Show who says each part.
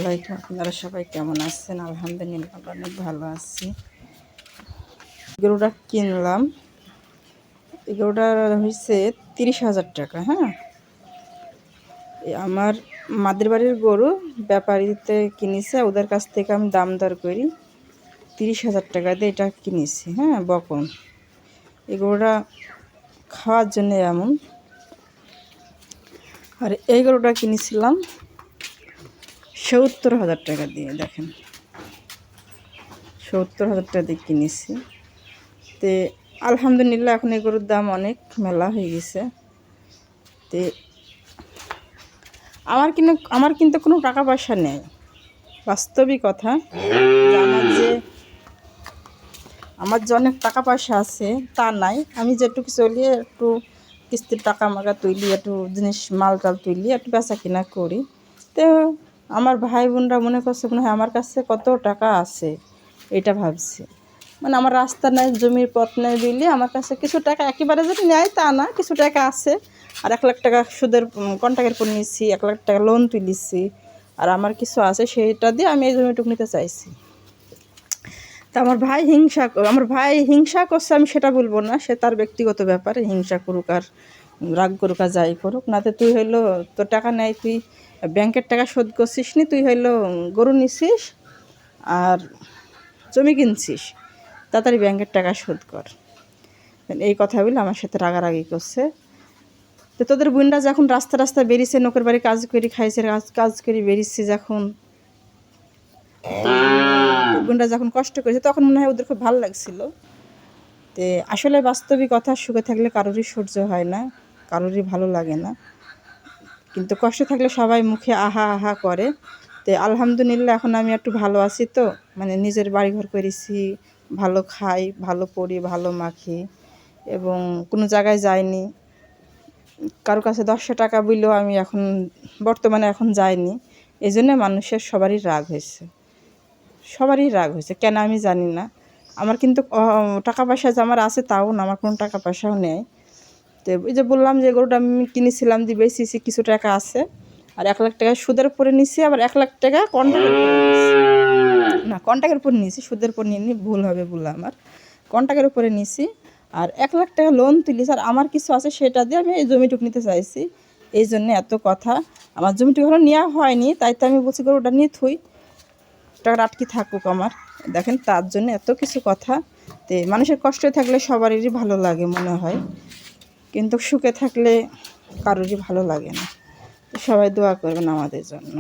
Speaker 1: আলাইকুম। আপনারা সবাই কেমন আছেন? আলহামদুলিল্লাহ অনেক ভালো আছি। গরুটা কিনলাম, এই গরুটার হয়েছে 30,000 টাকা। হ্যাঁ, আমার মাদের বাড়ির গরু ব্যাপারীতে কিনেছে, ওদের কাছ থেকে আমি দাম দর করি 30,000 টাকা দিয়ে এটা কিনেছি। হ্যাঁ, বকন এই গরুটা খাওয়ার জন্য এমন। আর এই গরুটা কিনেছিলাম 70,000 টাকা দিয়ে। দেখেন, 70,000 টাকা দিয়ে কিনেছি। তে আলহামদুলিল্লাহ এখন এই গরুর দাম অনেক মেলা হয়ে গেছে। তে আমার কিন্তু কোনো টাকা পয়সা নেই, বাস্তবিক কথা। আমার যে অনেক টাকা পয়সা আছে তা নাই। আমি যেটুকু চলি, একটু কিস্তির টাকা মাকা তুলি, একটু জিনিস মাল টাল তুলি, একটু বেচা কিনা করি। তো আমার ভাই বোনরা মনে করছে মনে হয় আমার কাছে কত টাকা আছে, এটা ভাবছে। মানে আমার রাস্তা নেই, জমির পথ নেই দিলে আমার কাছে কিছু টাকা একেবারে যদি নেয় তা না, কিছু টাকা আছে। আর 1 লাখ টাকা সুদের কন্ট্রাক্টের উপর নিয়েছি, 1 লাখ টাকা লোন তুলেছি। আর আমার কিছু আছে, সেইটা দিয়ে আমি এই জমিটুকু নিতে চাইছি। তা আমার ভাই হিংসা করছে, আমি সেটা বলবো না, সে তার ব্যক্তিগত ব্যাপারে। হিংসা করুক আর রাগ করুক আর যাই করুক, নাতে তুই হইলো তোর টাকা নেই, তুই ব্যাংকের টাকা শোধ করছিস নি, তুই হইলো গরু নিছিস আর জমি কিনছিস, তাড়াতাড়ি ব্যাংকের টাকা শোধ কর। এই কথা বলে আমার সাথে রাগারাগি করছে। তো তোদের বোনরা যখন রাস্তা রাস্তা বেরিয়েছে, নোকের বাড়ি কাজ করি খাইছে, কাজ করি বেরিয়েছে, যখন বোনরা যখন কষ্ট করেছে তখন মনে হয় ওদের খুব ভালো লাগছিল। তো আসলে বাস্তবিক কথা, সুখে থাকলে কারোরই সহ্য হয় না, কারোরই ভালো লাগে না। কিন্তু কষ্ট থাকলে সবাই মুখে আহা আহা করে। তো আলহামদুলিল্লাহ এখন আমি একটু ভালো আছি। তো মানে নিজের বাড়িঘর করেছি, ভালো খাই, ভালো পরি, ভালো মাখি, এবং কোনো জায়গায় যাইনি। কারো কাছে 10 টাকা বললেও আমি এখন বর্তমানে যাইনি। এই জন্যে মানুষের সবারই রাগ হয়েছে, কেন আমি জানি না। আমার কিন্তু টাকা পয়সা যে আমার আছে তাও না, আমার কোনো টাকা পয়সাও নেই। তো এই যে বললাম যে গরুটা আমি কিনেছিলাম, দিয়ে বেশি কিছু টাকা আছে। আর 1 লাখ টাকা সুদের উপরে নিছি, আবার 1 লাখ টাকা কন্ট্রাক্টের উপর নিয়েছি, সুদের উপর নিয়ে ভুল হবে বলে আমার কন্ট্রাক্টের উপরে নিছি। আর 1 লাখ টাকা লোন তুলিস, আর আমার কিছু আছে সেটা দিয়ে আমি এই জমিটুকু নিতে চাইছি। এই জন্যে এত কথা। আমার জমিটুকু হলো নেওয়া হয়নি, তাই তো আমি বলছি গরুটা নিয়ে থুই, টাকাটা আটকে থাকুক আমার। দেখেন, তার জন্য এত কিছু কথা। তো মানুষের কষ্ট থাকলে সবারই ভালো লাগে মনে হয়, কিন্তু সুখে থাকলে কারোরই ভালো লাগে না। সবাই দোয়া করবেন আমাদের জন্য।